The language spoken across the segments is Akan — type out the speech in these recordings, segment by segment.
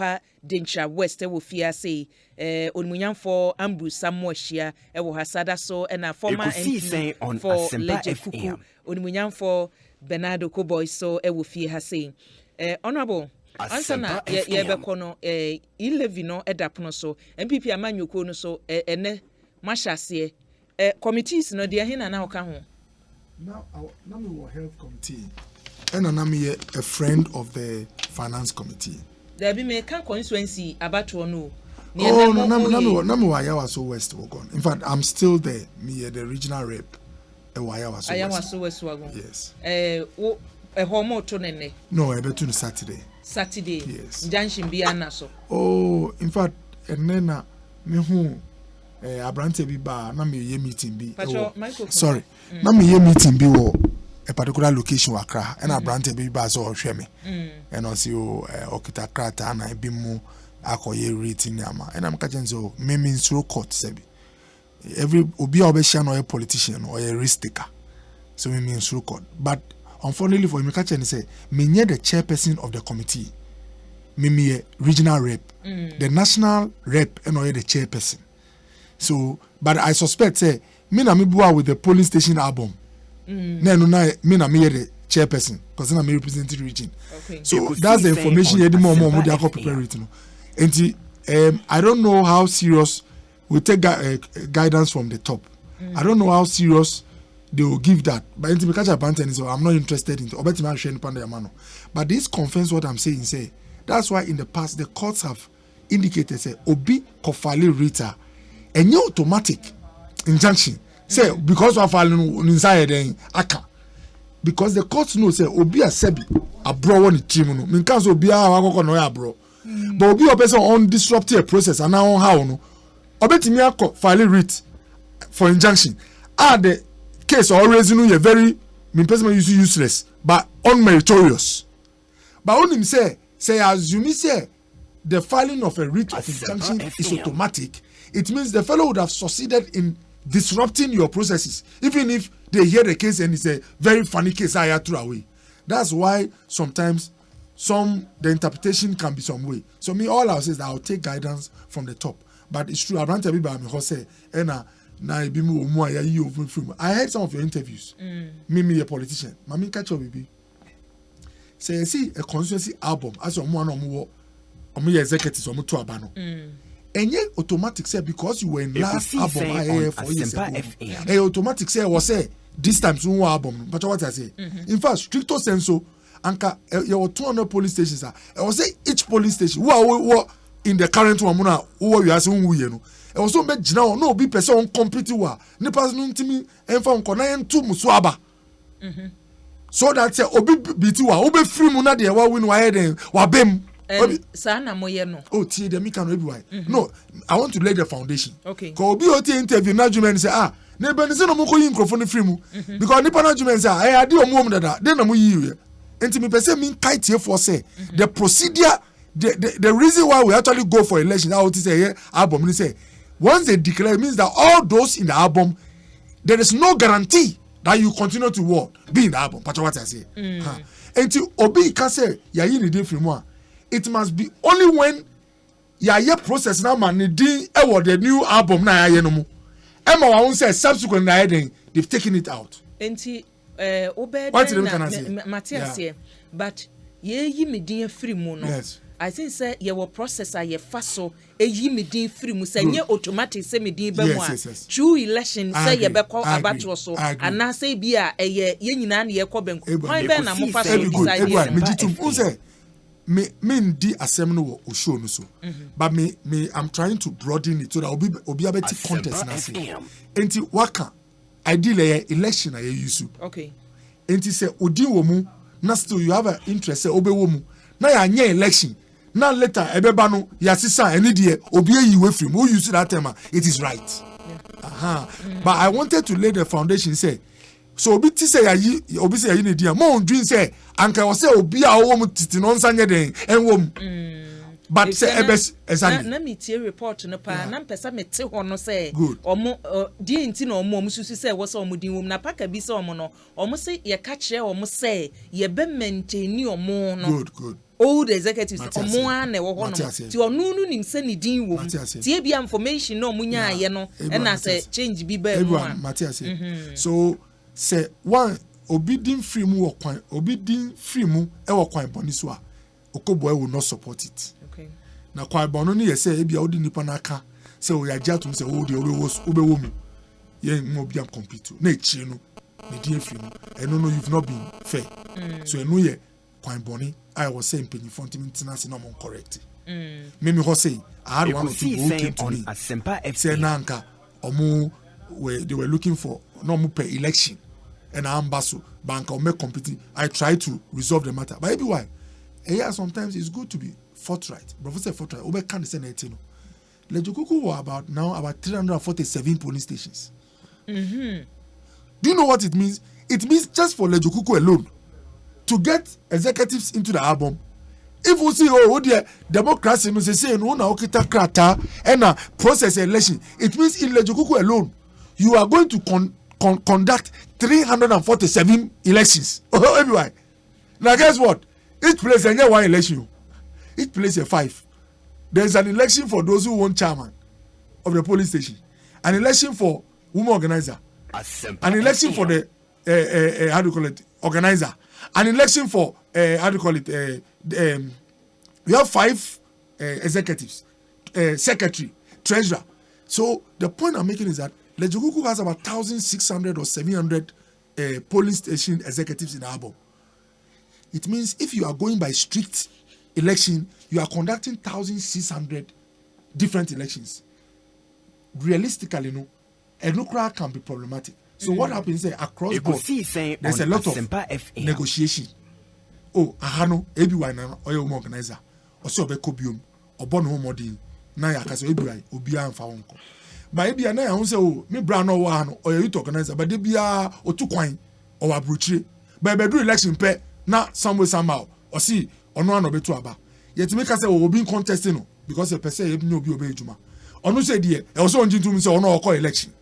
papa Dencha West wo fia say onmunyamfo Ambrose Amoah-Ashia wo hasada so na former MP for Legend Kuku onmunyamfo Bernardo Koboy so wo fie ha say honorable ansana ye be kono 11 no edapono so MPP amanyoko no so ene mashase committees no de hina na oka ho now me will health committee and I'm a friend of the finance committee. There be me can constituency abato no. Oh no, na me wa so west wagon. In fact, I'm still there. Me the regional rep. Ayawa so west wagon. Yes. Homo to nene. No, I bet to Saturday. Saturday. Yes. Junction bi anaso. Oh, in fact, enena me hu abrante bi ba na me ye meeting bi. Sorry. Na me ye meeting bi wo a particular location Accra and abrante bi ba so hwe me. And also okita krata na bi mu akoye rating ama. And I'm catching so me through court sebi. Every obi obesha no a politician or a risk taker. So me through court. But unfortunately for me catch and say me near the chairperson of the committee. Me a regional rep. The national rep and or the chairperson. So but I suspect say me na me bua with the polling station album. No, me na me the chairperson because I'm representing region. Okay. So that's the information you more they are prepare it. And I don't know how serious we take guidance from the top. I don't know how serious they will give that. But so I'm not interested in it. But this confirms what I'm saying. Say that's why in the past the courts have indicated say obi kofali rita and no automatic injunction. Say because of filing inside then aka because the courts know say obi a sebi abro won the team no mean can so obi a akoko no abro but obi a person on disrupt a process and now how no obetimi akọ file writ for injunction the case always no very mean person useless but unmeritorious but on him say assume say the filing of a writ of injunction is automatic. It means the fellow would have succeeded in disrupting your processes, even if they hear the case and it's a very funny case I threw away. That's why sometimes the interpretation can be some way. So me, all I'll say is that I'll take guidance from the top. But it's true, I heard some of your interviews. Me a politician. Mami catch up baby. Say see a constituency album as a one executives or to abano. And yet automatic say because you were in last album 4 years ago. Automatic say was say this time soon album. But what I say? In fact, stricto sensu, anka there were 200 police stations. I was say each police station who are in the current one who you are saying who you know. I was so bad now no be person compete wa. Ne pass no ntimi enfa nkona entu musuaba. So that say obi biti wa obi free mu na de wa win wa head wa bem. Sana moye no. Oh, tie dem can everywhere. No, I want to lay the foundation. Okay. Ko obi oti interview na jumen say na be say no mo ko yi microphone free mu because nipa na jumen say ade omo dada den na mo yi enti me pese me kite for say the procedure the reason why we actually go for election how to say album ni say once they declare it means that all those in the album there is no guarantee that you continue to be in the album. Pacha what I say. Enti obi ka say ya yi ni dey free mu it must be only when ya process now man din the new album na ya no mu Emma won say subsequent na they've taken it out enti obed Matthias here but ye yi me din free mu no yes. I think say ye wo processor ye fa so yi me din free mu say nye automatic say me din ba mu true election say ye be call abato so and na say bi a ye nyina na ye kọ benko why be na mo fa so decide me di asem no o show no so but me I'm trying to broaden it so that obi abeti contest na say enti waka ideally election na use okay enti say odi wo mu na still you have an interest say obe wo mu na ya nya election na later ebeba no ya sisa eni de obi yi we free who use that term it is right but I wanted to lay the foundation say so obi ti say obi say yi ne dia mo ndwin say anka wo say obi a wo mu titi no nsanye den enwom but say ebes exactly na me tie report no pa na mpesa me te ho no say omo die nti na omo susu say wo say omo din wom na paka bi say omo no omo say ye ka kire omo say ye be maintain omo no good old executives omoa na wo ho no ti onu nu nim se ni din wo ti bia information no munya ye no na say change bi ba mu a so say one obidin free mu wo kwan obidin free mu e wo kwan boni so a Okoboy will not support it. Okay. Na kwa bono ni yese e bia odi nipa na aka say o ya jatum say o de obe wo mu ye mo bia compete na echi no ne di free mu eno no you've not been fair. So eno ye kwan boni I was saying penny front maintenance no mon correct. Me ho say I had one or two who came to me say nanka omo they were looking for no mo per election and ambasso bank or make compete. I try to resolve the matter but why yeah, sometimes it's good to be forthright. Professor forthright. Obe can say no. Lejokuku were about 347 police stations. Do you know what it means? It means just for Lejokuku alone to get executives into the album. If we see dear democracy no say no na okita krata and process election, it means in Lejokuku alone you are going to conduct 347 elections. Everywhere. Now guess what? Each place and one election. Each place a 5. There is an election for those who want chairman of the police station, an election for woman organizer, an election for the how do you call it organizer, an election for how do you call it we have 5 executives, secretary, treasurer. So the point I'm making is that Lejokuku has about 1,600 or 700 police station executives in Abo. It means if you are going by strict election, you are conducting 1,600 different elections. Realistically, no, a nuclear can be problematic. So what happens is across board, there's a lot of negotiation. Oh, ahano, everyone, or your organizer, or so be cobium, or born home or deal. Now, I can say, Obia and Faunco. But if you are now, oh, me brown or one, or youth organizer, but they be a or 2 coin or a brutary. But by do election pay. Na somewhere somehow or see or no one of betu aba yet make us say we being contesting because the person you no be obey juma or no say there also on to me say or no call election.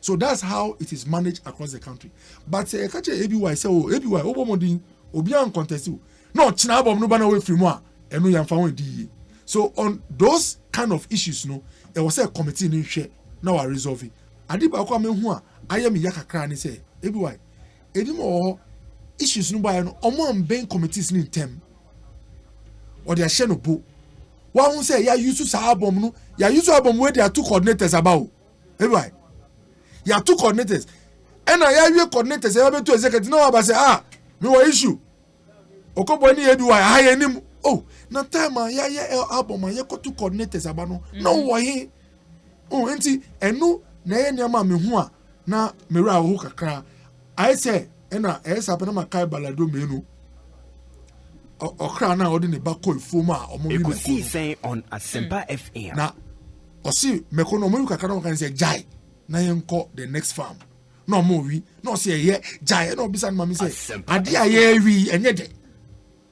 So that's how it is managed across the country. But catch ABY say oh ABY obomodin obi an contest no china abom no bana we free mu a eno yan fa won di. So on those kind of issues no there was a committee ni hwe na wa resolve it adi ba kwa me hu a aye me yakakra ni say ABY edimo issues no by no omo ben committees in term or their share no bo one say ya use sa album no ya use album where there are 2 coordinators about everybody ya 2 coordinators and ya we coordinators ya be to executive no about say me what issue Okoboy ni ebi wa high nim oh na time ya album ya ko 2 coordinators about no wo he oh enti enu na ye niam me hu a na me ra ho kakra I say ena esa na makai balado menu okra na odi ne bako ifom a omo wi Ekosiisen on Asempa FM na osi mekono omo wi kakra na kan say jai na yenko the next farm na omo wi na say ye jai na obisa na mami say ade aye wi enye de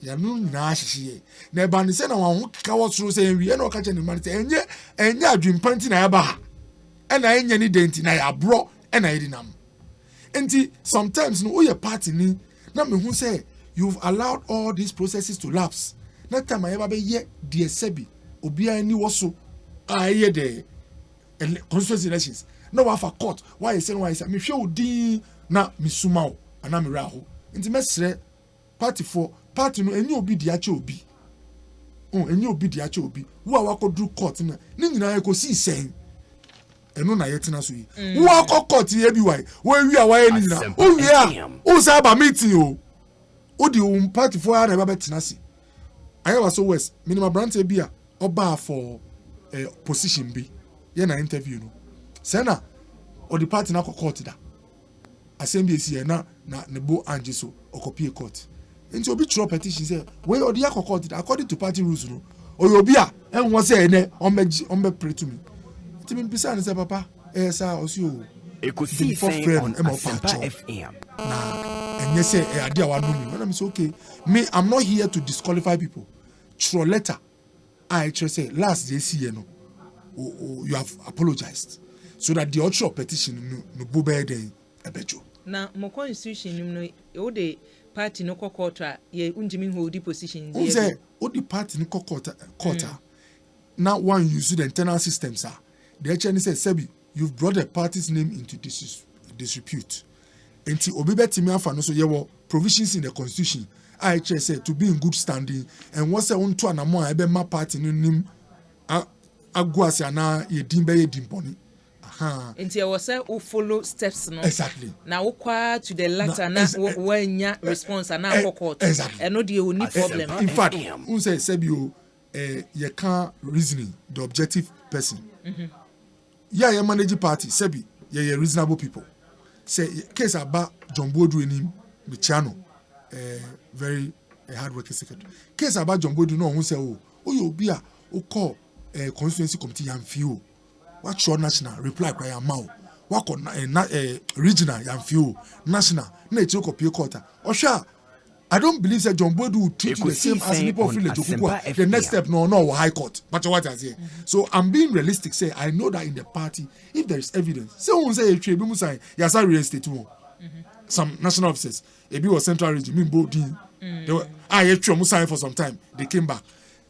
ya no na ahihie na ba ne say na wan ho kika wo soro say wi na okache ne man say enye adwimpanti na ya ba ha ena enye ni denti na ya bro ena yedi nam. And sometimes no your party ni na me who say you've allowed all these processes to lapse. That time I ever be ye dear Sebi obia ni woso aye the constituency elections. No wa for court. Why say me show di na misumao ana me raho. Nti mesre party for party no eni obi di ache obi. Eni obi di ache obi. Wo a wakodru court na ni nyina Ekosiisen eno na yetina so yi wo akokot ye bi wai wo wi a waye ni na o wi a o sa ba meeting o di party for ya na ba betina si aye wa so west minimum brand e bi a oba for position bi ye na interview no say na o di party na kokot da assembly esi na ne bo anje so okopie court nti obi throw petition say we o di akokot da according to party rules no o yo bi a enwo say ene on be pray to me Timin pisa ni say papa sa osio Ekosiisen on Asempa FM na enye say ade a wa no me when I'm say okay me I'm not here to disqualify people through letter I say last JC no you have apologized so that the author petition no bo be den ebejo na mo constitution no o de party no quarter ye unjimi hold the position say what the party no quarter now one use the internal systems are the HN said Sebi you've brought the party's name into disrepute enti obi betimi afa no so ye wo provisions in the constitution IHS said to be in good standing and what's on to Amoah ebe ma party no nim agwase ana ye din be ye din boni enti I was say who follow steps no exactly now kwa to the latter na wanya response na court exactly and no dey only problem in fact who say Sebi you can't reasoning the objective person you manage party Sebi you reasonable people say case about John Bodu in him Michano very hard working secretary case about John Bodu no who say you be a call constituency committee and few what your national reply cry amount what regional and few national na choko pay quarter osha I don't believe that John Bodu will treat you the same as people feel the next step no high court but what I say so I'm being realistic say I know that in the party if there is evidence someone say you be musa yasa real estate some national officers ebi was central region mean bodin they were musa for some time they came back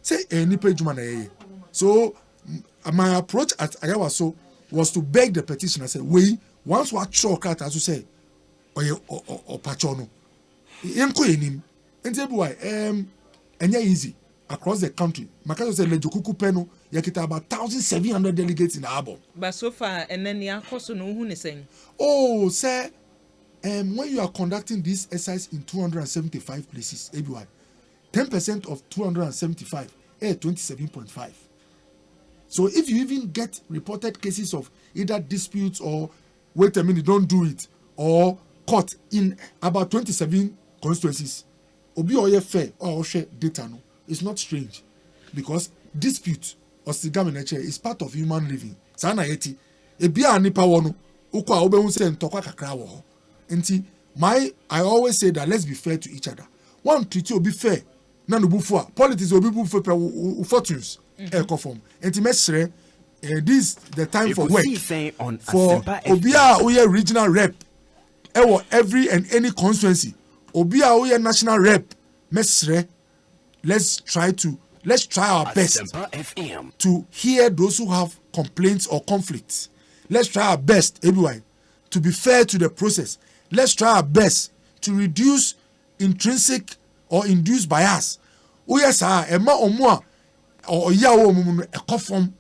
say any page man so my approach at Ayawaso was to beg the petitioner say we once what shock at as you say or pachono yenko enim enti be why enya easy across the country makaso say lejokuku peno yakita about 1700 delegates in the album but so far and then ya koso no hu ne sen oh say when you are conducting this exercise in 275 places ABY 10% of 275 27.5 so if you even get reported cases of either disputes or wait a minute don't do it or caught in about 27 constituencies obi oye fair or share data no it's not strange because dispute or sigameneche is part of human living sana yeti ebia nipa wono ukwa obehun se ntokwa kakra wo nti I always say that let's be fair to each other one treat obi fair na no bufu politics obi bufu pe fortunes conform nti mesre this the time for work for obia oye regional rep every and any constituency obia oye national rep mesre let's try our best to hear those who have complaints or conflicts. Let's try our best everyone to be fair to the process. Let's try our best to reduce intrinsic or induced bias. Oh yes, ema omwa or ya wo mumu ekofom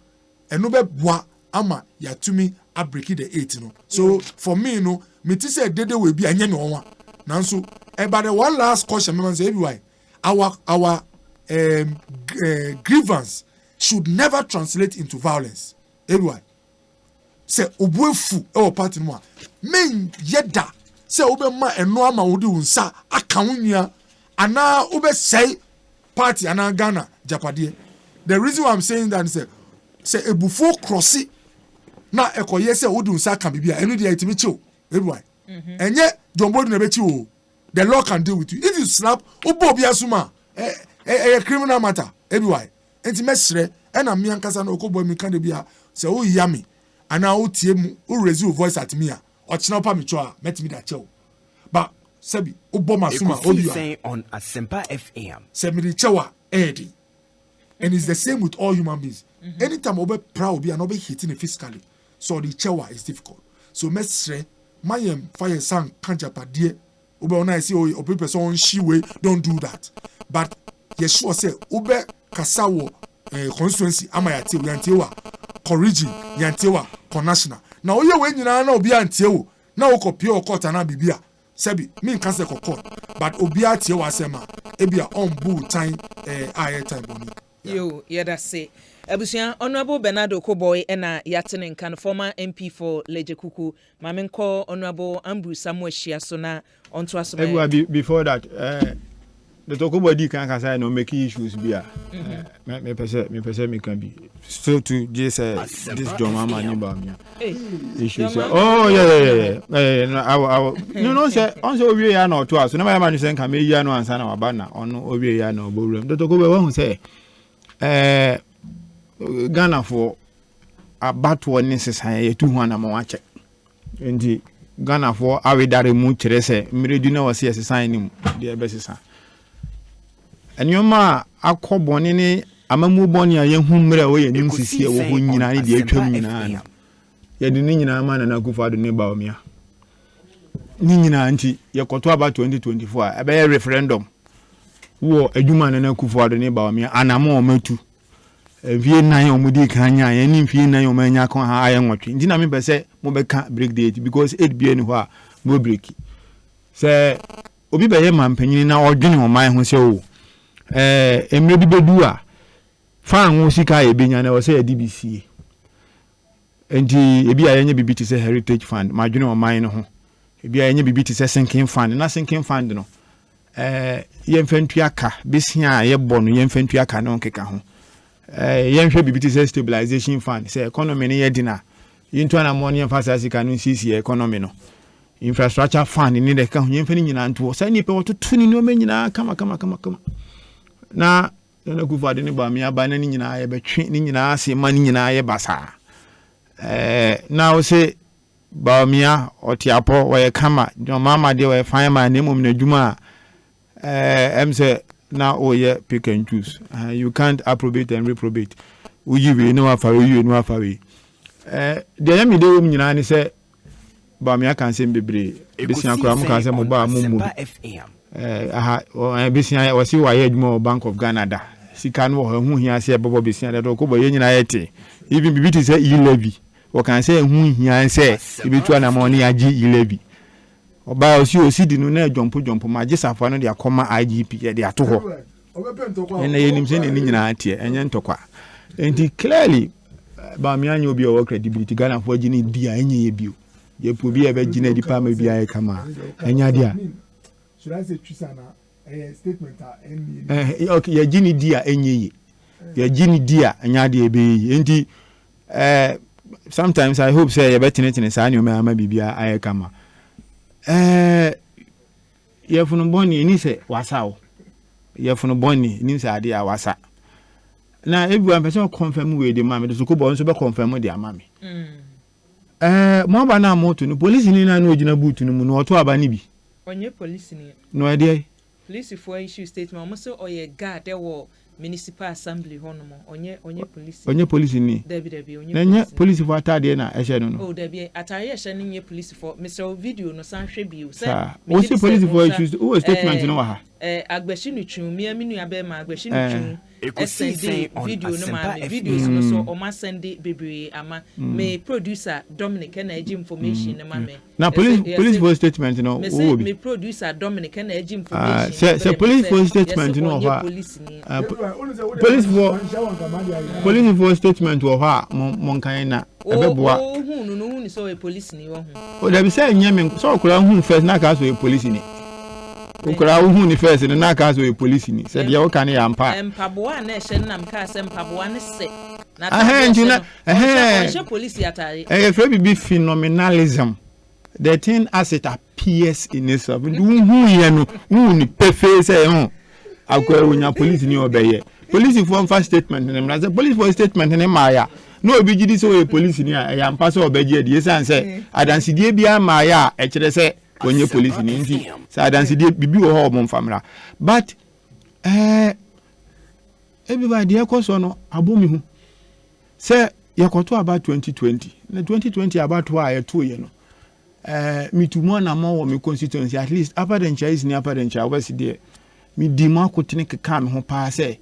enobe boa ama ya tumi abreak the 8 no. So for me no, me ti say dede we bi anya no one. Nanso but the one last question me say everyone our grievance should never translate into violence. Everyone say obuefu e party no men yeda say obema eno ama wodi unsa aka wunia ana obe say party ana Ghana japade. The reason why I'm saying that is say ebufu crossi na ekoye say wodi unsa aka bibia eno dey itimi chiw everyone enye jombo na be chiw the law can deal with you if you slap obo bia suma a criminal matter everywhere enti mesre na me ankasa na okobo mi kan de bia say o yami ana o tie mu o raise your voice at me a o china pa me cho a met me da chew but sebi obo masuma Ekosiisen on Asempa FM sebi di chew a edi and it's the same with all human beings anytime obe proud be and obe hitting physically so the chew is difficult so mesre mayem fire sang kanjapade obe ona say o person she way don't do that but yes sure say ube kasawo constituency ama yatewo yantewa corriging yantewa national na oye we nyina na obi antewo na okopie okota na bibia sebi me nka se court but obi atewo asema ebia on bull time aye time boni yo yeda say Abusia Honorable Bernardo Boye na yatene nkan former MP for Lejekuku mamenko Honorable Ambrose Amoah-Ashia so na onto asome before that the Okoe can say no make issues be me person me can be so to just this John Mama nimba me issues oh yeah no say on so we ya no to us no man say can me ya no ansa na waba na on owie ya no bowrem the Okoe we hu say Ghana for about one necessary 200 more check and Ghana for awedare mu kyerɛ sɛ mmeredu na wɔse ɛsesan nim deɛ ɛbɛsesa ɛnyɔma akɔ bɔne ne amamu bɔne a yɛhu mmerɛ wɔyɛ nim sisi ɛwɔ hɔ nyinaa ne deɛ atwam nyinaa no yɛde ne nyinaa ma Nana Akufo-Addo ne Bawumia ne nyinaa nti yɛkɔtɔ aba 2024 a ɛbɛyɛ referendum wɔ adwuma Nana Akufo-Addo ne Bawumia anama ɔmatu vie nan omudi kan nya yɛn mfie nan omanya kan ha ayɛ nwɔtwe nti na me pɛ mo bɛka break date because 8 bia ni hɔ a mo break sɛ obi bɛyɛ mampanyin na ɔdwene ɔman ho sɛ o emre bi bedu a fa ho sika e benya na wɔ sɛ DBC enti ebi a yɛnyɛ bibi te sɛ heritage fund ma dwene ɔman no ho ebi a yɛnyɛ bibi te sɛ sinking fund na sinking fund no yɛmfɛntua ka besia a yɛbɔ no yɛmfɛntua ka no nkeka ho yɛnhwɛ bibi te sɛ stabilization fund sɛ economy ne yɛdina yɛntua na money emphasize ka no sisi economy no infrastructure fund ne de ka ho yɛmfɛ ne nyina nto sɛ nipa wɔtoto ne no nyina kama na Nana Akufo-Addo ne Bawumia ba na ne nyina yɛbɛtwe ne nyina ase ma ne nyina yɛ basa na wo sɛ Bawumia ɔtiapo wɔyɛ kama mama de wɔyɛ fan ma ne mom na dwuma em sɛ na oye pick and choose you can't approbate and reprobate uyi we no afa we no afa we de ya mi de wom nyina ne sɛ Bawumia kan sɛ bebre besia kora mo kan sɛ mo ba mo mu besia wasi wa ye adwuma Bank of Ghana da sika no ho hu hia sɛ bobo besia de ko boye nyina yete even bibi te sɛ e-levy o kan sɛ hu hia sɛ ebetu na mo ne agi e-levy oba osi di no na jompo ma gisafo no de akoma IGP de ato ho ena yenim se ne nyina atie enye ntokwa enti clearly Bawumia nya obi o credibility Ghana fo gini di a enye ye bio ye po bi e be gina di pa ma bi aye kama enya dia should I say twisana statement okay ye gini di a enye ye gini di a enya dia be yi enti sometimes I hope say ye betinetine sa ne o ma bibia aye kama yɛfunu bɔni ni sɛ wasaw yɛfunu bɔni ni sɛ ade a wasa na ebi an person confirm we de mama de so ko bɔ nso be confirm de ama me mo ba na moto no police ni na no gina boot no mu no oto aba ni bi onye police ni no ade police for issue statement mo so oye guard e wo municipal assembly hono mo onye police ni debi onye police for atade na ehye no oh debi atare ehye ni nye police for Mr. video no san hwe bio say o si police for issues o statement no wa ha agbashi nu twum mi abe ma agbashi nu twum Ekosiisen video no ma videos no so o ma send bebre ama me producer Dominic na agi information no ma me na police for statement no o me producer Dominic na agi information say police for statement no ha police for statement wo ha mon kan na ebeboa hu no ni so e police ni wo hu o da bi say nyame so okura hu first na ka so e police ni ukura hu ni first na ka so e police ni se de wo kan ya mpa mpaboa na ehye nam ka se mpaboa ne se na police atare free bibi phenomenalism the thing as it appears in itself hu ye no hu ni perfect say hu akwa wonya police ni obeye police for first statement na mra say police for statement ne maya no obi gidi so e police ni ya mpa so obeje de san say adansidie bia maya e kire say onye police ni nti say adansidie bibi wo ho mo mfamra but everybody ekoso no abomi hu say yakoto about 2020 na 2020 about why to ye no me to mo na mo wo me constituency at least upper than is ni upper than west there me di ma kotene keka me ho pa say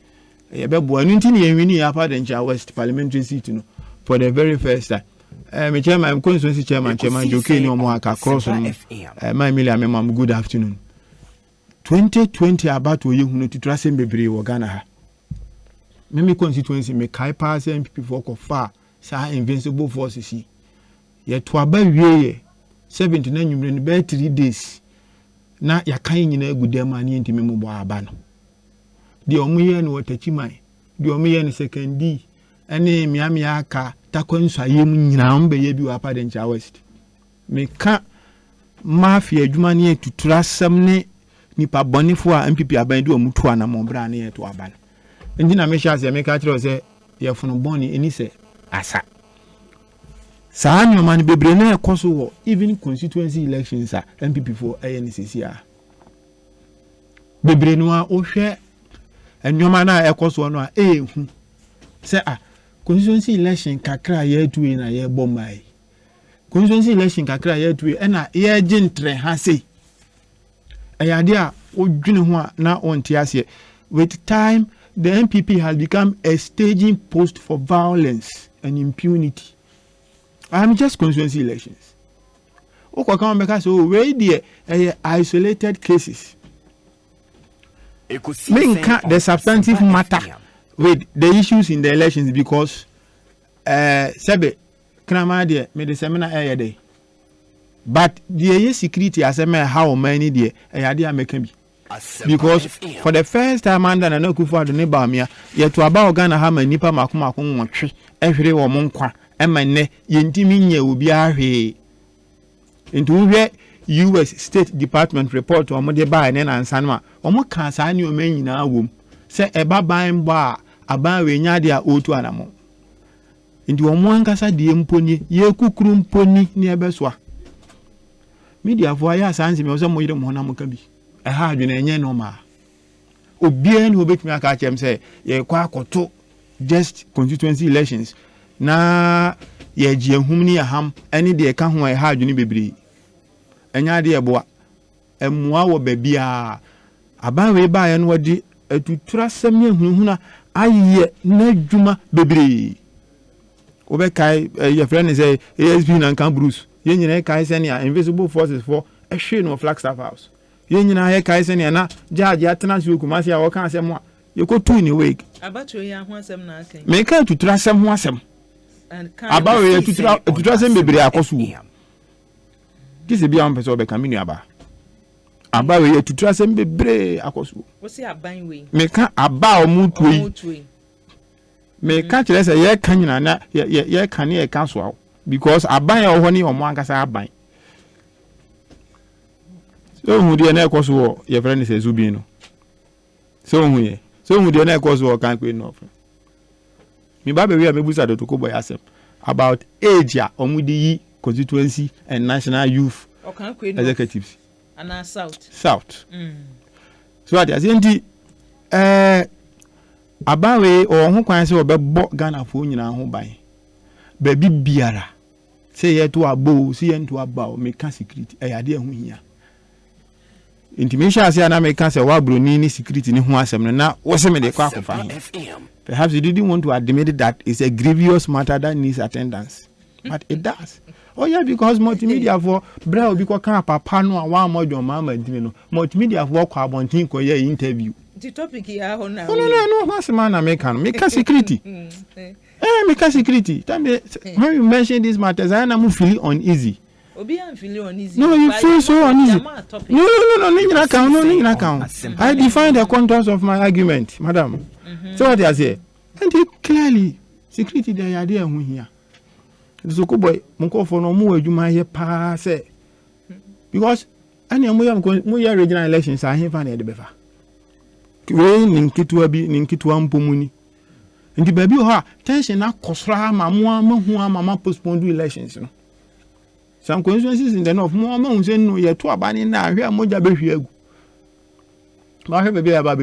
ye bebo anu nti ne yenwini upper than west parliamentary seat no for the very first time me chairman constituency chairman Okoe ni omo aka cross no my million me good afternoon 2020 about we hu no tutura sem bebre wo Ghana ha me constituency me kai pass MPP for ko fa sa invincible forces ye to aba wie 79 nwumre no be 3 days na yakan nyina agudam ani ntimi mu bo aba no de omuye no watachi mai de omuye no secondary ene miamia aka takwansu ayem nyina mbe ye bi wa Padencha West me ka mafia adwuma ne tutura sam ne nipa bonifo a MPP aban de omutu anamo bra ne ye to aba no ndi na me sha se me ka kire se ye funu boni eni se asa saa nneɛma no bebree na ɛkɔ so wɔ even constituency elections a MPP for ANC a bebree no a wohwɛ nneɛma na ɛkɔ so no a ehu sɛ constituency election kakra yɛatu yi na yɛbɔ mai constituency election kakra yɛatu yi ɛna yɛgye ntrɛ ha sei ɛyade a wodwene ho a na ɔnte aseɛ with time the MPP has become a staging post for violence and impunity. I'm just constituency elections. We isolated cases. The substantive matter with the issues in the elections because Sebe Kramadi made the seminar area day. But the security as how many day a idea make me. Because for the first time under no kufa the neighbor me yet to about Ghana ha nipa makuma ko nwotwe ehwere wo monkwa emane yentimi nya obi ahwe into we US State Department report o mo de ba ne nansa no a o mo ka sa ne o man nyina wom se eba ban ba aban we nya de a otu anamo into o mo ankasa de mponi ye kukuru mponi ne ebesoa media for ya sanse me o se mo yire mo na mo ka bi ha adwene enye normal obia ni obetumi aka chem say ye kwa akoto just constituency elections na ye gie hum ni aham ene de ka ho ha adwene bebre enya de eboa emua wo babia aban we ba ye no wadi atutura sem ye hunhuna aye na dwuma bebre obekai ye friend say ASP na Ambrose ye nyina kai say ne invisible forces for ehwe no Flagstaff House ye nyina ye kai se ne na judge atena so kumase a wo kan asem a ye ko tu ni week abatwe ya ho asem na akan me ka tutura asem ho asem abawe ye tutura asem bebre akoso kise bia on pese obeka minu aba abawe ye tutura asem bebre akoso wo se aban we me ka aba omutui me ka kire se ye kan nyina na ye kan ne ye kan so because aban ya ho ni omo ankasa aban. So who dey na ekoso your friend is Zubi no. So who dey na ekoso kan kwe no. Me ba be we mebusa do to Boye asem about age a omudi yi constituency and national youth executives and south. So at the abawe o ho kwan se obebo Ghana fo nyina ho ban. Ba bi biara say ye to abo say ye to aba me ka security ayade ho hia. Intimation say na make say wa broni ni security ni ho asem na wo se me de kwa akofa. Perhaps you didn't want to admit that it's a grievous matter that needs attendance, but it does. Oh yeah, because multimedia for bra obi ko kan papa no a wa modon mama ntimi no multimedia for kwa abontin ko ye interview. The topic here ho na. No, what's man American make security. Make security. When you mention these matters I am feeling uneasy. No, you feel so uneasy. No. I define the contours of my argument, madam. So what I say, and clearly, security the idea here. So boy, munko for no more you my pass because any more regional elections are here find the befa. We ninkitu abi ninkitu ampomuni. Nti baby ho tension na kosra mama postpone elections no. Some constituencies in the north, more men say no, you're too abandoning now. Here, Moja Behu. I have a baby about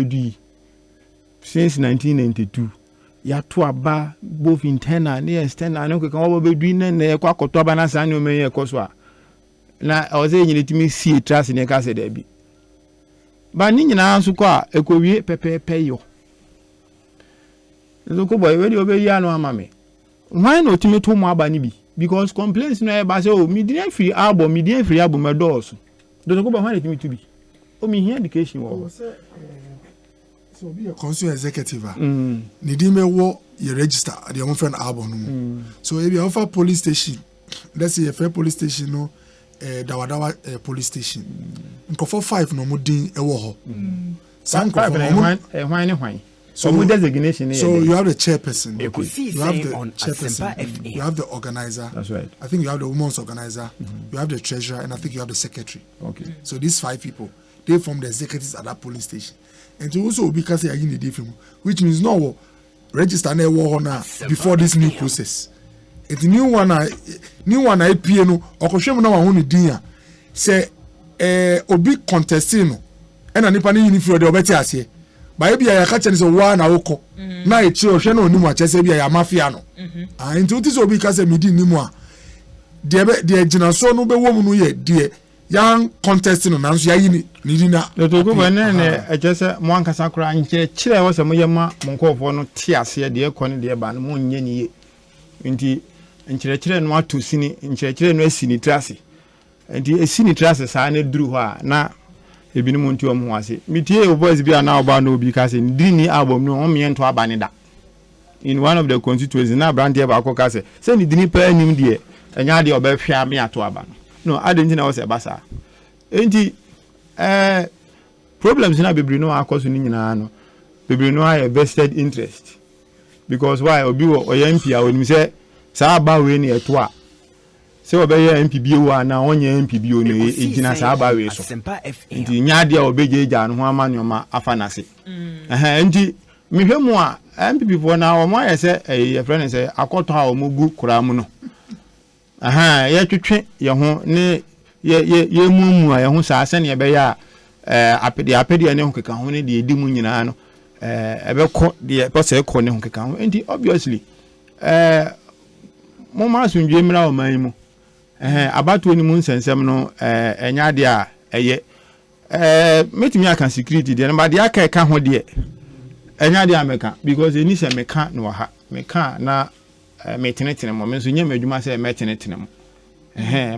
since 1992. You're too about both internal and external. I know you can over be doing and a quack or Tobana San, you may coswa. Now, I was saying you need to me see trust in a case debi. But Nina Suka, a courier pay you. Look, boy, where you obey Yano, mammy. Why not to me too more banibi? Because complaints no eba say oh me didn't free album my doors. Don't go behind me to be. Oh me here education wo. So be a consumer executive. Nidi me wo you register at your friend album. So if you offer police station, let's say a fair police station no Dawadawa police station. Nko 5 no mo din e wo ho. San ko why. So designation. So you have the chairperson. Ekosiisen You have the on chairperson. Asempa You have the organizer. That's right. I think you have the women's organizer. You have the treasurer, and I think you have the secretary. Okay. So these 5 people, they form the executives at that polling station. And to also because they are in the different, which means no register na war now before this new process. it new one I pie no okohwem na wa ho ne din a se obi contesting no ena nipa ne unifro de obeti ase ba e bia ya ka chene se wa na woko na e chi ohwe na onimu a chese bia ya mafia no nti uti so obi ka se medi nimu a de gina so no be wo mu no ye de yan contesting no nanso ya yi ni na to go bane ne e chese mo ankasa kura nche chire wo se mo yema mo nkofo no ti ase de ekọ ne de ba no mo nye ni ye nti nchire no ato sini nchire no asini trase nti asini trase saa ne duru ho a na ebi mu nti omo ase mitie o boys bi ana oba na obi ka se ndini album no o me nto aba ne da in one of the constituencies na brand here ba ko ka se ni dini pa anim de enya de obehwea me ato aba no adenji na wo se basa enti problems na bebri no akoso ni nyina no bebri no a vested interest because why obi wo MP a woni se saa ba we ni eto a se obeye MP bi wo na onye MP bi o no ejina saa ba we so nti nya de a obeje eja no ho amanyoma afanase nti mihwemu a MP fo na o mo ayese ye friend say akoto a o mogu kura mu no ye twetwe ye ho ne ye mumu a ye ho saa se ne be ya apede ne ho keka ho ne de edi mu nyina no ebekọ de pose ekọ ne ho keka ho enti obviously mo ma sunjwe mra o man mu abato ni mu nsensem no enya de a eye metimi aka security de na de aka ho de enya de ameka because eni se meka no ha meka na metenetene mo menso nya madwuma se metenetene mo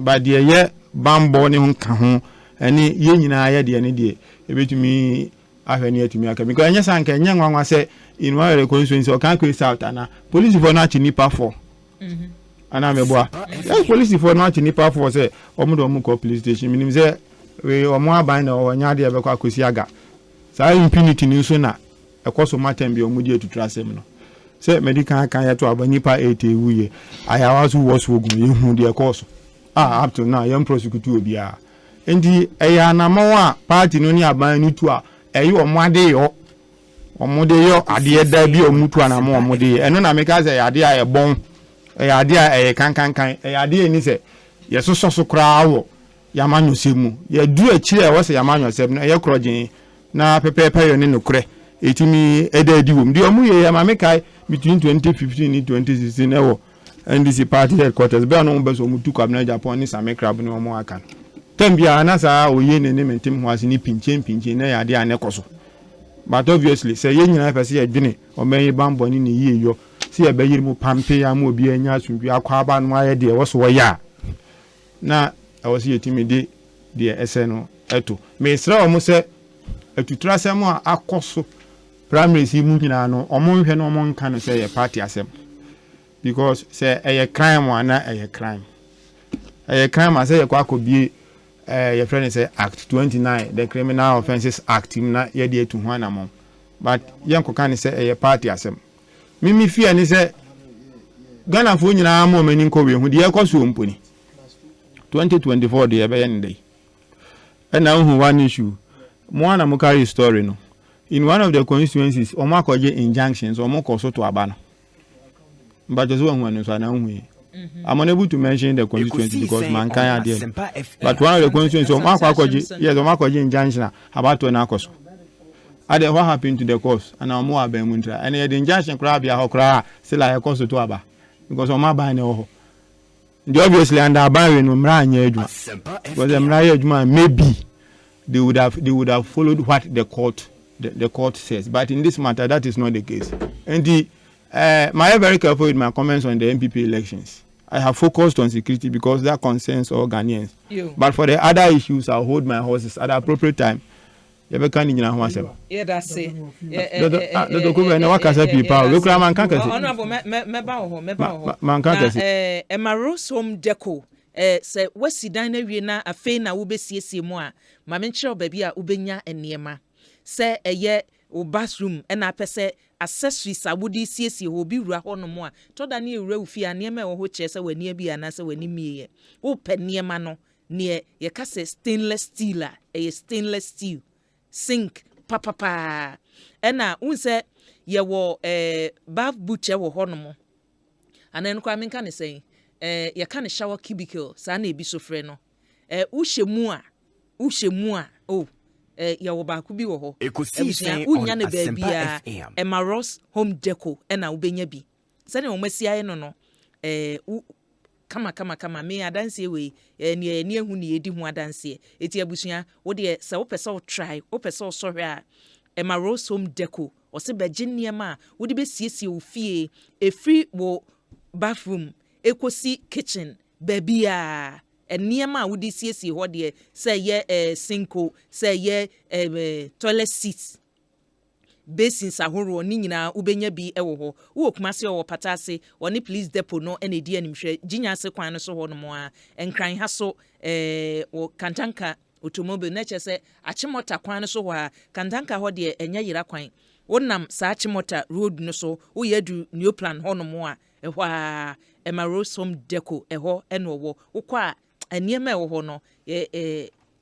ba de ye bambo ne ho ka ho eni ye nyina ye de ne de ebetumi ahwani atumi aka because enya sanka enya nwanwa se inwa re constituency o kan kwe south ana police for na chi nipa 4 ana meboa police for na chi nipa 4 se omudo omu ko police station minim se we omu aban na o nya de be kwa kosi aga sa impunity ni so na ekoso matem bi omu de tutrasem no se medical kan ya to abanipa 8 wuye ayawa so wo so ogun ye hu de ekoso up to now yam prosecute obi a endi eya na mawa party no ni aban ni tu a eyi omade yo ade da bi omutu ana mo omode eno na meka se ade a ebon ade a kan ade ni se ye so kra wo yamanyo semu ye du akire e wo se yamanyo semu no ye krojin na pepepe yo ne nokre etimi edadi wom di omu ye ma meka between 2015 and 2016 ewo NDC party headquarters be no be so mutu kwabna Japan ni samekra bu no omu aka tambia na sa oye ne mentem ho ase ni pinchen na ya de anekoso but obviously say ye nyina pese ye dwene o menyi bambo ni ne yie yo se ye be yiri mu pampe ya ma obi anya asumbi akwa aba no aye de wo so ya na awo se yetimi de ese no eto me sra o mo se atutura sem a akoso primary si mu nyina no o mo nhwe no o mo nka no se ye party asem because say eye crime ana eye crime as ye kwa akobie your friend say Act 29, the Criminal Offences Act, na ye to one among. But young Kokani say a party asem. Mimi fear ni say Ghana for you na mo many Kobe who the Ekosiisen company. 2024 the end day. And now who one issue. Mwana mukari story no. In one of the constituencies, Omakoje injunctions, Omoko to Abana. But as one so now we. I'm unable to mention the constituency because mankind are there. But one of the constituencies, Omakoji injunction about to Nakos. What happened to the course? And I'm more Bemuntra. And the injunction crab ya hokra still like a cost to Aba because Oma by no. Obviously, under Barry no Mranya because the Mranya maybe they would have followed what the court says. But in this matter, that is not the case. And my very careful with my comments on the MPP elections. I have focused on security because that concerns all Ghanaians. But for the other issues, I'll hold my horses at the appropriate time. Yeah, that's it. Dr. Kuba, what can I say? People, look, man can't say. Honorable, man can't say. Ambrose home deco. Say, what's the diner we na a fe na ube see moi. Mamencho baby a ubenya and niema. Say a year o bathroom and I pese. Accessories abudi siesi obi wura ho no mo a to da ne wura ufi anema wo ho chese wani bi anase wani miye wo pe niema no ne ye ka se stainless steel stainless steel sink papa ena unse ye wo bath butcher wo ho no mo anan kwa menka ne say ye ka ne shower cubicle sa na ebi so frɛ no uhyemu a oh ya wo ba ku bi wo ho Ekosiisen unya on ne ba bia FM. Ambrose home deco na ubenya bi sɛ ne wo masia no kama me adanse we ne ehu ne edi hu adanse eti abusua wo de sɛ wo pɛ sɛ wo try wo pɛ sɛ wo sɔhwe a Ambrose home deco o se begye niema wo de besiesie wo fie efri wo bathroom ekosi kitchen babia niema wo de siesie ho de sɛ ye sinko sɛ ye toilet seat basin sahoro ni nyina ubenya bi ewo ho wo kumase wo patase oni please depo no ene di animhwe ginya se kwan no so ho no mo a enkran ha so wo kantanka automobile na chese achimota kwan no so ho a kantanka ho de enya yira kwan wonam sa achimota road no so wo yadu new plan ho no mo a ehwa Ambrose home deco eho eno wo kwa aniema ewo ho no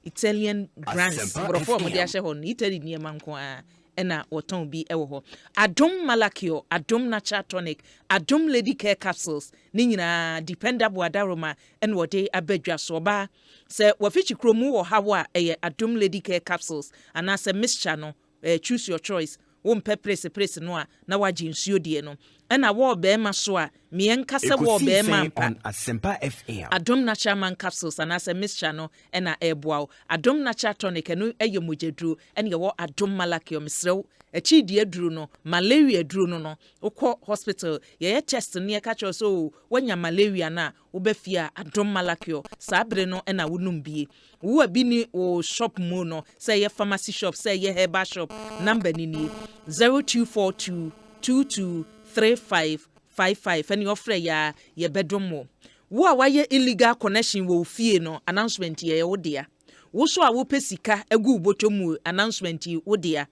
Italian brands brofo mo de ahye ho no Italy niema nko a ena woton bi ewo ho adom malakio adom natural tonic adom lady care capsules ni nyina dependable adaroma en wode abadwa so ba se wafichi kromu wo hawo a adom lady care capsules ana se mixture no choose your choice wo mpe press no a na waje nsuo die no ena wo be ma so a me enkasa wo be ma mpa Asempa FM. adom natural man capsules and as a mixture no ena eboa adom natural tonic eno eyemojadru ene wo adom malakio misrew echi die duru no malaria duru no ukọ hospital ye chest ne ka cho so wanya malaria na ubefia adom malakio sabre no ena wonum bie wo abi ni o shop mo no say ye pharmacy shop say ye herbal shop number ni 0242 223555 and your friend ye bedroom mo wo a waye illegal connection wo fie no announcement ye wo dia wo so a wo pesika agu botomu announcement wo dia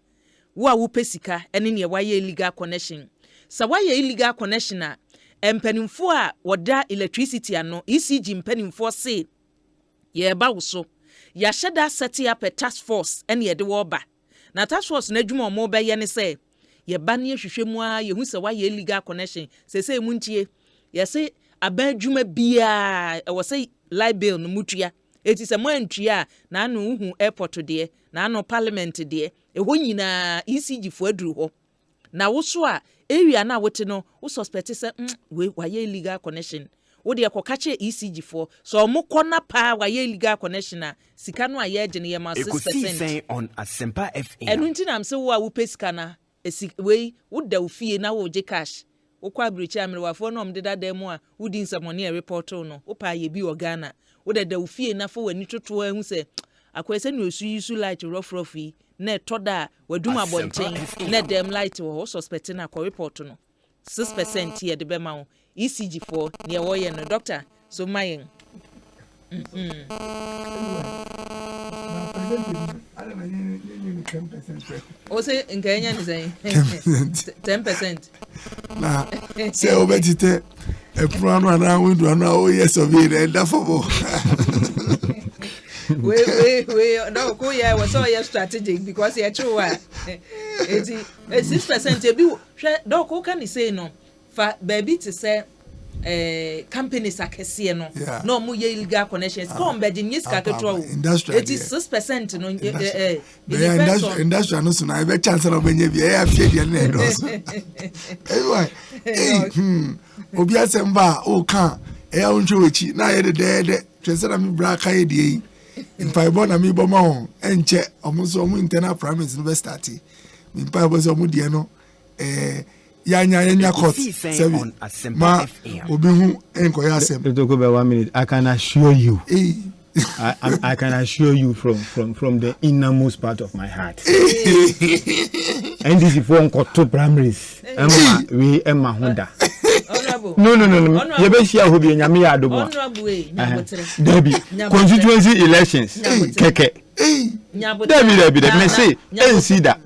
wo a wo pesika ene ne waye illegal connection sa waye illegal connection a empanimfo a woda electricity ano ECG mpanimfo se ye ba wo so ya sheda set up a task force ene ye de wo ba na task force na adwuma mo be ye ne se ye ba ne hwehwemu a ye hu se waye illegal connection se muntie ye se abadwuma bia e wo se light bill no mutua eti se mo antua na anu uhu airport de na anu parliament de ho nyina ECG fo aduru ho na wo so a area na wote no wo suspect se we waye illegal connection wo de akokache ECG fo so mo kona pa waye illegal connection a sika no aye gene ye ma 6% Ekosiisen on Asempa FM. enu nti na mse wo a wo pesika na we wo da wo fie na wo je cash wo kwa brichi amerewafo no omdeda da mu a wo di nsamone e report no wo pa ye bi Ghana wo da wo fie na fo wani toto ahu se akwese ne osu light rough yi na toda wadum abonten na dem light wo suspect na ko report no 6% ye de be ma wo ECG for ne wo ye no doctor so mayen o se nkanya ni say 10%. Na se obetite eprano ana window ana o yes of it and that for we no ko ya was so strategic because ya chuwa 6% e bi hwe do ko kan say no fa baby to say companies akese no no mu ye illegal connections come be the ska ketwa it is 6% no industry no so na be chance na benye bi e afie de na do so anyway obi asemba o kan e ya uncho wechi na ye de twese na mi bra ka ye de mpa bo na mi bo ma ho enche omuso omu internal primaries no be start mi mpa bo so omu de no yanya court seven ma obi hu enko ya asem to go by 1 minute. I can assure you I can assure you from the innermost part of my heart and this is for two primaries Emma Honda no you be share who be nyame ya adomo Debbie constituency elections keke Debbie me say see that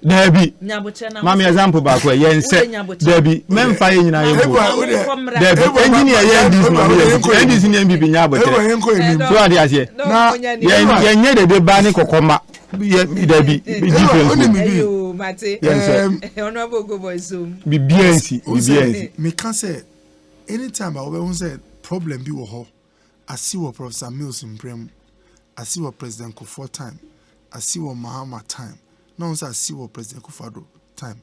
Debbie mama example back where yen say Debbie men fa yin na yebo Debbie engineer yen this ni MBB nya abotere so ade ase na yen nye de ba ni kokoma Debbie different mate honorable go boy so BBNC me can say anytime I always say problem be wo I see what Professor Mills in Prem, I see what President Kufuor time, I see what Mahama time, now I see what President Kufuor time.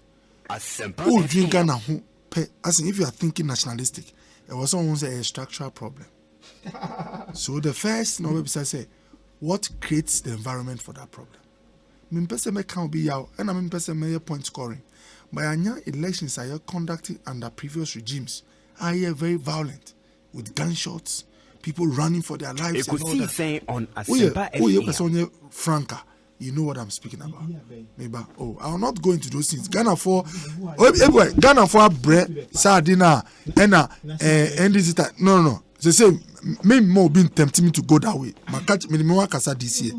Oh, drink Ghana who pay. As if you are thinking nationalistic, it was someone say a structural problem. So the first website say, what creates the environment for that problem? Me person me can't be out, and I mean person me point scoring. But anya elections are conducted under previous regimes are very violent with gunshots, people running for their lives. Ekosiisen on Asempa FM. Franca. You know what I'm speaking about. Maybe. Oh, I will not go into those things. Ghana for bread, sardina, and this is that. No. They say me more being tempting me to go that way. My catch me more kasa this year.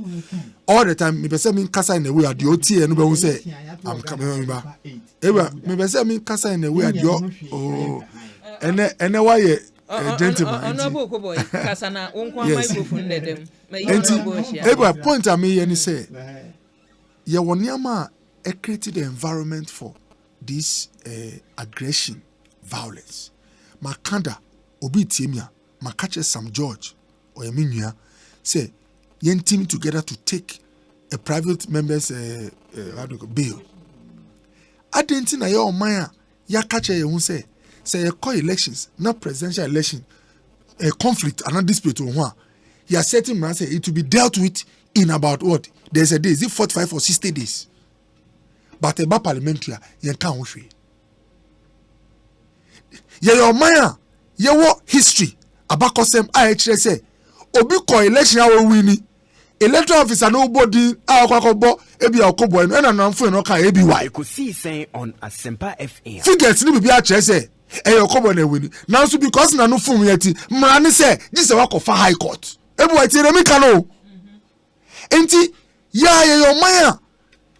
All the time, me say me kasa in the way at the OT and nobody say I'm coming back. Me say me kasa in the way at the and then why gentleman. Honorable Boye, kasa na unkwa microphone dem. Every point I mean, and say, yeah, one yama created the environment for this aggression, violence. Makanda, obi timia, makache Sam George or Eminia say, yen team together to take a private member's bill. I didn't think your maya ya catch a say a co-elections, not presidential election, a conflict, and not dispute on one. You are setting man say it to be dealt with in about what? There's a day, is it 45 or 60 days? But about parliamentary, you can't free. Your maya, your history about custom IHS say, Obi co-election our winning. Electoral officer nobody our kwakọbọ ebi akọbọ eno na nanfo eno ka ebi wa. Ekosiisen on Asempa FM. Figures ni bibi a kire say akọbọ na wini. Now so because na no fun yeti, mra ni say this wa ko fa high court. Ebi wa ti remi kan o. Enti ya your man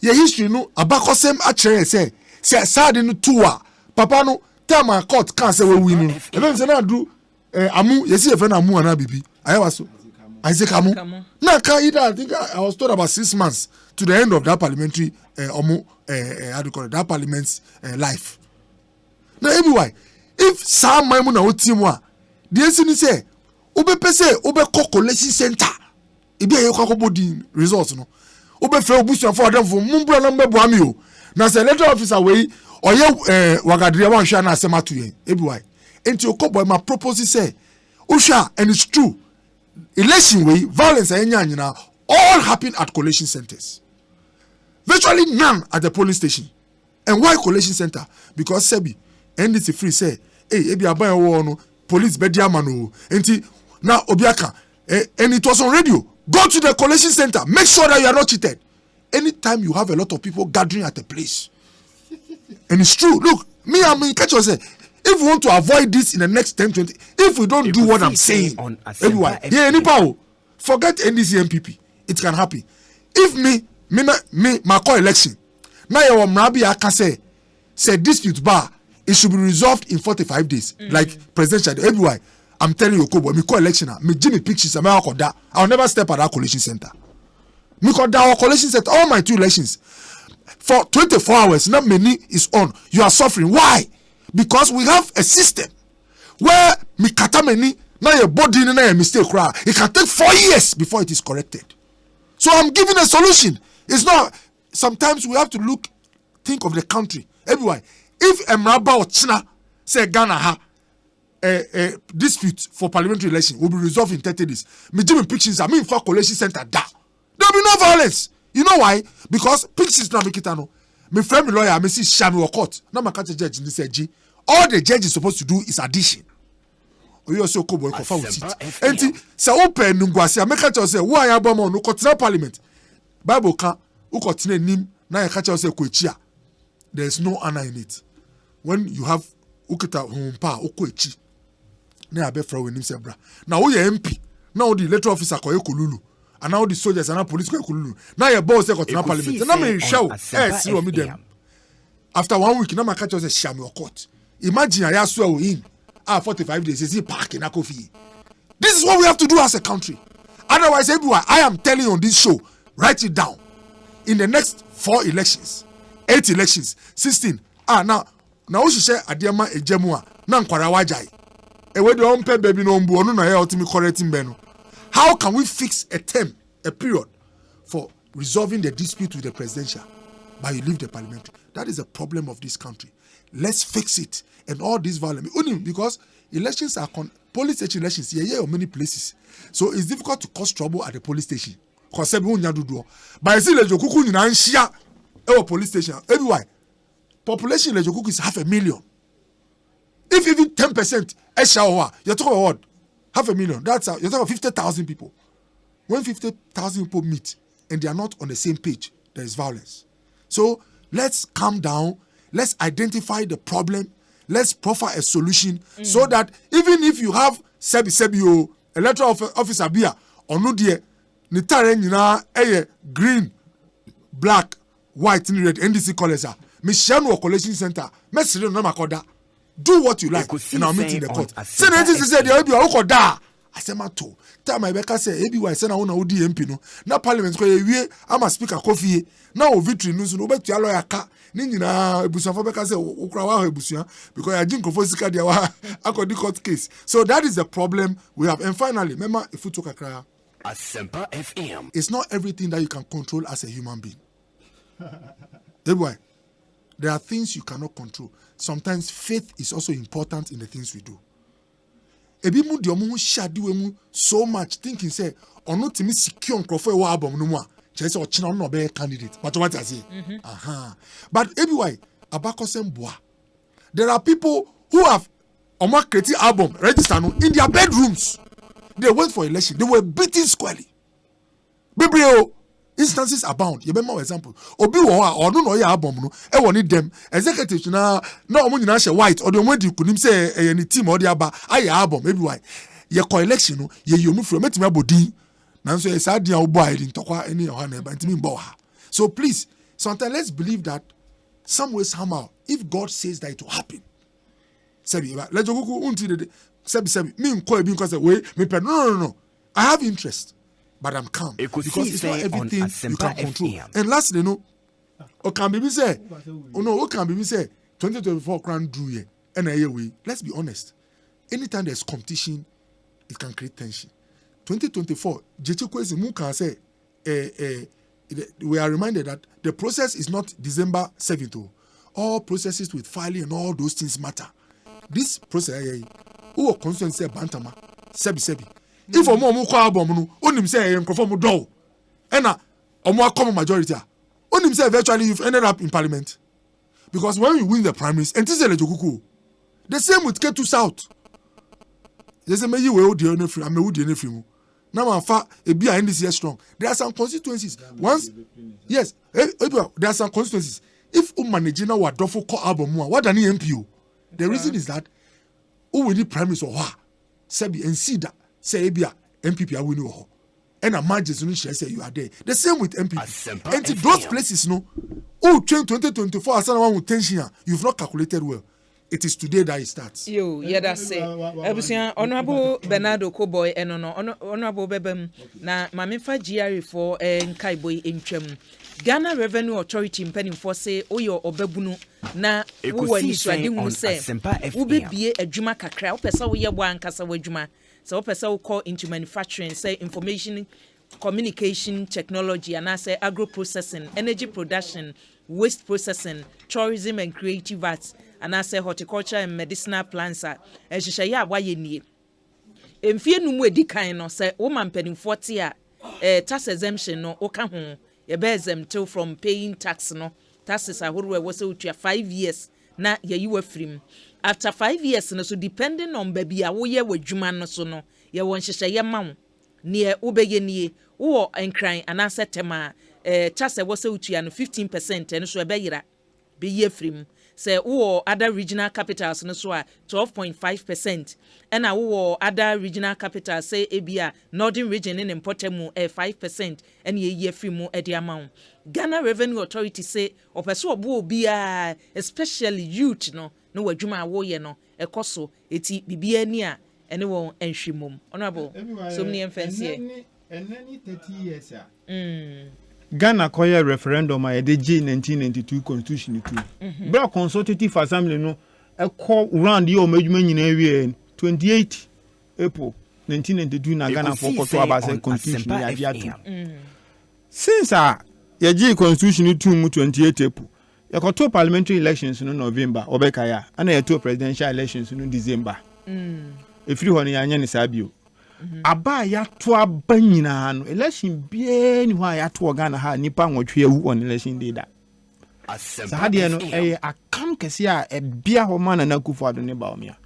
ya history no abakosem a kire say sad no tuwa. Papa no time a court kan say we win no. Ebe say na do amu yesi e fe na amu na bibi. Ayewa so. Isaac Amu. Now, I think I was told about 6 months to the end of that parliamentary, how do you call it, that parliament's life. Now, everywhere, if some Maimuna or Timwa, the answer say, Obe Pese, Obe Collection Center, it be a Kokobodi results, no. Obe Fair Bush for them for Mumbra number Buamio. Now, say, letter officer way, or Wagadria one shana Sematu, everywhere. And to Okoe, my proposal say, Usha, and it's true. Election way, violence and all happen at collation centers. Virtually none at the polling station. And why collation center? Because Sebi, NDC free say, hey, ebi aban wo no police be dia mano. Enti na obiaka, and it was on radio. Go to the collation center. Make sure that you are not cheated. Anytime you have a lot of people gathering at a place. And it's true. Look, me catch yourself. If we want to avoid this in the next 10, 20, if we don't do what I'm saying, everyone, forget NDC MPP. It can happen. If my co-election, now your Mrabi can say dispute bar, it should be resolved in 45 days, like presidential. Everywhere, I'm telling you, Kobo, me co-election, me Jimmy pictures, I'll never step at that coalition center. Me call that coalition center, all my 2 elections, for 24 hours, not many is on. You are suffering. Why? Because we have a system where mikatameni na your body na your mistake cry. It can take 4 years before it is corrected. So I'm giving a solution. It's not. Sometimes we have to think of the country. Everywhere. If Emraba or China say Ghana ha a dispute for parliamentary election will be resolved in 30 days. Me Jimmy pictures I mean for collation center da. There will be no violence. You know why? Because pictures na make it no. My friend, lawyer, I see Shami or court. Now, my catch judge, and said, G, all the judge is supposed to do is addition. We also go work for it. And so open Nungwasi, I make a say, why are Bama no continue parliament? Bible can, who continue nim, now I catch us a quechia. There is no honor in it. When you have Ukita Humpa, Okoe, now I bet for him, Sebra. Now, we are MP. Now, the letter officer, Koyokululu. And now the soldiers and now police go kululu. Now your boss got to parliament. Now me show. See what me them. After 1 week, now my catch say sham your court. Imagine I swear we in. 45 days is he parking a coffee. This is what we have to do as a country. Otherwise, everyone, I am telling you on this show, write it down. In the next 4 elections, 8 elections, 16. Now we should say Adiama Ejemua. Now Nkwara Wajai. we don't pay baby no mbu no na here ultimate correcting beno. How can we fix a term, a period for resolving the dispute with the presidential but you leave the parliamentary? That is the problem of this country. Let's fix it. And all this violence, only because elections are police station elections here or many places, so it's difficult to cause trouble at the police station. But I see Lejokuku in Anshia or police station everywhere. Population Lejokuku is 500,000. If even 10% Eshawa, you're talking about what? 500,000. That's you're talking about 50,000 people. When 50,000 people meet and they are not on the same page, there is violence. So let's calm down. Let's identify the problem. Let's proffer a solution so that even if you have sebi electoral officer bia or no dear nitare nyina green, black, white, and red NDC colors are Michelle Collation Center. Messi no makoda. Do what you like and I'll meet in the court. Say NDC said there will be a koda. I say mato. Tell my Becca say ebi why say na una odi MP no. Na parliament ko ye am a speaker coffee. Na o victory news no be to lawyer ka. Ni nyina ebusafo Becca say okra wa ebusia because ya jin kofo sika dia wa akodi court case. So that is the problem we have. And finally, remember if you talk akra Asempa FM. It's not everything that you can control as a human being. Why? There are things you cannot control. Sometimes faith is also important in the things we do. Ebi mu di omo shadi mu so much thinking say ono timi secure nkrofo e wa album no mu a che say o china no be candidate. But what I say? But everywhere abakosem boa. There are people who have omo creative album register no in their bedrooms. They went for election. They were beaten squarely. Biblio instances abound. You remember example. Obi wo or no your album no. E woni dem executives na omo nyina she white or the omo di kunim say any team or the aba aye album everywhere. Ye ko election no ye yomu from metimi abodi. Nanso e sa dia obo ayi ntokwa any o na ba ntimi mbo ha. So please, sometimes let's believe that some way somehow if God says that it will happen. Sabi let you go until the Sebi, me nko ebi nko say we me pe no. I have interest, but I'm calm because it's not everything you can control. And lastly, no, o can be say, o can be say 2024 crown drew here, and way. Let's be honest. Anytime there's competition, it can create tension. 2024, Jechi Kwesi mu can say, we are reminded that the process is not December 7th. All processes with filing and all those things matter. This process. Who constituency say bantama sebi if omo kwa album no onim say enkrofo mo do e na omo akoma majority onim say eventually you've ended up in parliament because when you win the primaries and this is Lejokuku the same with K2 South they say me you we odi on free am odi on free mu na ma fa e bia NDC strong there are some constituencies once yes there are some constituencies if manage na wa dofo call album mu what than MPO the reason is that who will need primaries or what? Sebi and see that say Abia MPP are winning or and a margins no share say you are there. The same with MPP. And those places no. Oh, 2024 as one with tension. You've not calculated well. It is today that it starts. Yo, yeah, that's it. Ebusia Honorable Bernardo Okoe and Honorable Bebem na Mamifa GRE for Nkai Boye Ntwam. Ghana Revenue Authority mpanimfo say oyo obabunu na wo ni swade hu say wo bebie adwuma kakra wo pesa wo ye bo ankasa wo adwuma so wo pesa wo call into manufacturing say information communication technology and say agro processing energy production waste processing tourism and creative arts and say horticulture and medicinal plants a ehyehyɛ ya wa ye nie emfie numu edikan no say wo mampanimfo te a tax exemption no wo ka ho ye be exempted from paying tax no taxes ahoro we say utua 5 years na ye yi wafrim after 5 years no so depending on baby a wo ye wadwuma no so no ye won hyehye ye ma wo ne wo be ye nie wo enkran anase tema tax we say utua no 15% and so e be yira be ye frim say wo other regional capitals no so a 12.5% and wo other regional capitals say ebia northern region in importemu 5% and ye free mu e de amount. Ghana Revenue Authority say opeso obo bia especially youth no wadwuma wo ye no ekoso eti bibia ni a ene won enhwemom honorable so many emfancy enani 30 years Ghana koye referendum a de G 1992 constitution tu bra consultative assembly no e call round ye o madwuma nyina wie 28 April 1992 na Ghana for koto abase constitution ya diatu. Since ye constitution to 28 April, ye koto parliamentary elections no November obekaya, ana ye to presidential elections no December. Efiri ho ne anya ne sabio. Aba ya to aba nyina no election bie ni ho ya to Ghana ha nipa nwotwe ewu on election day da. Sahade no akam kese a ebia ho ma na Akufo Addo ne ba omia.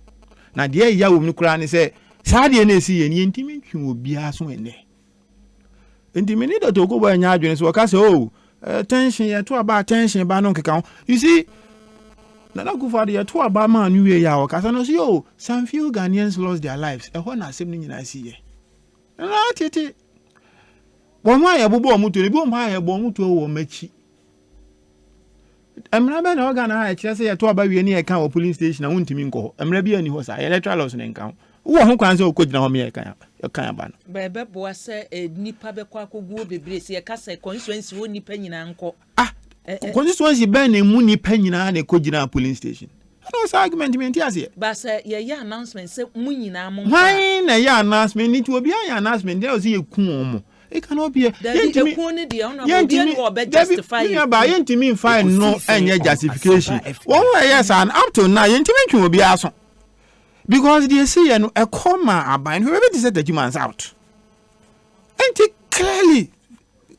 Na de ya wo mu kura ne se sahade na esi ye ni ntimi ntwe obi aso ene. Ntimi ni da to ko ba nya adwene so ka se tension ye to aba tension ba no keka. You see na Akufo Addo ye to aba ma anu we ya o ka se no so some few Ghanaians lost their lives. Ho na asem ni nyina si ye. Na tete bo ma ye bobo omuto ni bo ma ye bo omuto wo machi. Emra be na organ ha kire se ye to aba wie ni e kan o police station na wontimi nko. Emra bi ani ho sa electoral laws na nkan. Wo ho kwan se o kogina ho me e kan aba no. Be bo se nipa be kwa koguo bebre se ye ka se constituency wo nipa nyina nko. Constituency be na mu nipa nyina na kogina police station. No say argument me nti ase. Ba se ye announcement se mu nyina mo. Why na ye announcement ni ti obi an announcement there o se ye ku omo. It cannot be. Justify no any justification. Yes, and up to now, will be awesome. Because they say a comma about whoever said that humans out. And clearly,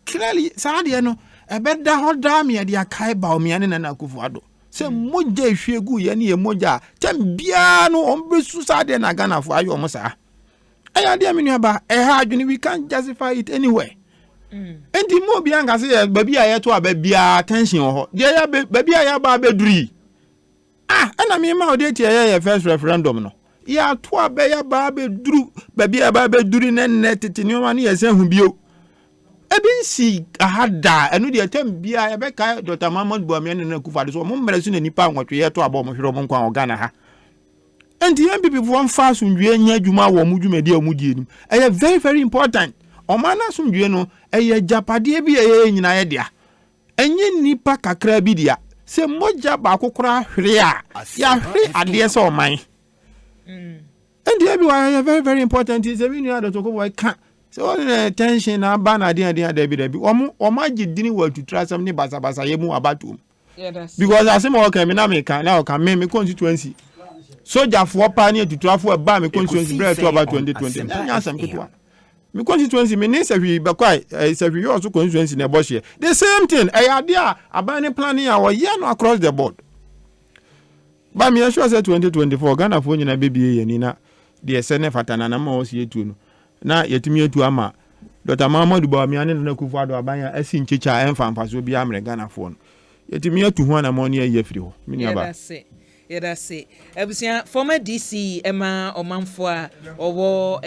Sadiano, a better hold down me at the Akai Baumian and Akufo Addo. Say Moja Shegu Yanni Moja, Tembiano, Ambrose Susade and Agana for Ayomosa. I dear me about a hard we can't justify it anyway. And the more Bianca say, baby, I had to a baby attention or dear baby, I have a bedri. And I mean, my date first referendum. No, yeah, to a baby drew baby a baby during and netted in your money as who be. I been see a hard die and the attempt be a Becca, Dr. Mahmoud Bomian and Akufo Addo, so Mumber in the pound what we had to about Monquan or Ghana. And the young people want fast when you are Juma or Mujumedi or Mujim. A very, very important. Omana sum no a japade bi in idea. And ye nipa kakra bidia. Se moja bakokra hrea. Ya hre ade so man. And the everywhere very, very important is every other to go can. So tension na ban ade debi. Oma jidini were to try something basa yemu about. Because I say more can me now can me constituency. Soldier for pioneer to travel a me constituency bread to about 2020. Me constituency me say we be quite say we also constituency in Boye. The same thing. Idea about planning our year no across the board. But me sure say 2024 Ghana for nyina baby ye ni na the sene fatana na ma osie tu no. Na yetimi etu ama Dr. Mahmoud Boamiane na Akufo Addo abanya asi nchecha emfa so bi amre Ghana for no. Yetimi etu ho na mo ne ye firi ho. Me ni aba. That's it. Ebusia former DC Emma Omanfo a owo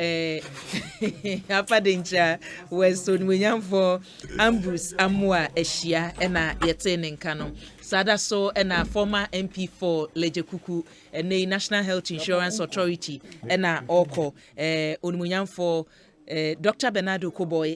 afadencha Weston Wenyamfo Ambrose Amoah-Ashia na yete ne nka no. Sada so na former MP for Lejekuku na National Health Insurance Authority na Okoe Onumunyamfo Dr. Boye